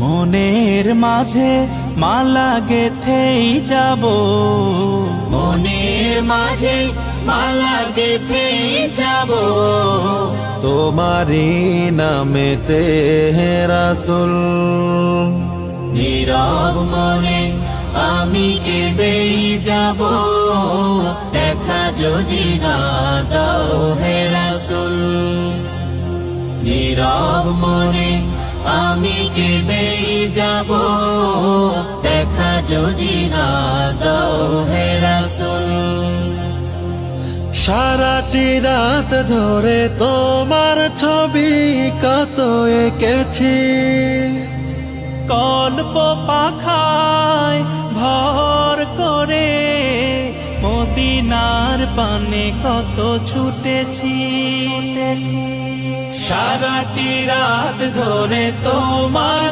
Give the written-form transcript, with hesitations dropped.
মনের মাঝে মালা গেথেই যাব, মনের মাঝে মালা গেথেই যাব, তোমারি নামেতে হে রাসূল। নীরব মনে আমি কেঁদেই যাব, দেখা যদি না দাও হে রাসূল। নীরব মনে আমি কেঁদেই যাব, দেখা যদি না দাও হে রাসূল। সারাটি রাত ধরে তোমার ছবি কত এঁকেছি, কল্প পাখায় ভর করে মদিনার পানে কত ছুটেছি। সারাটি রাত ধরে তোমার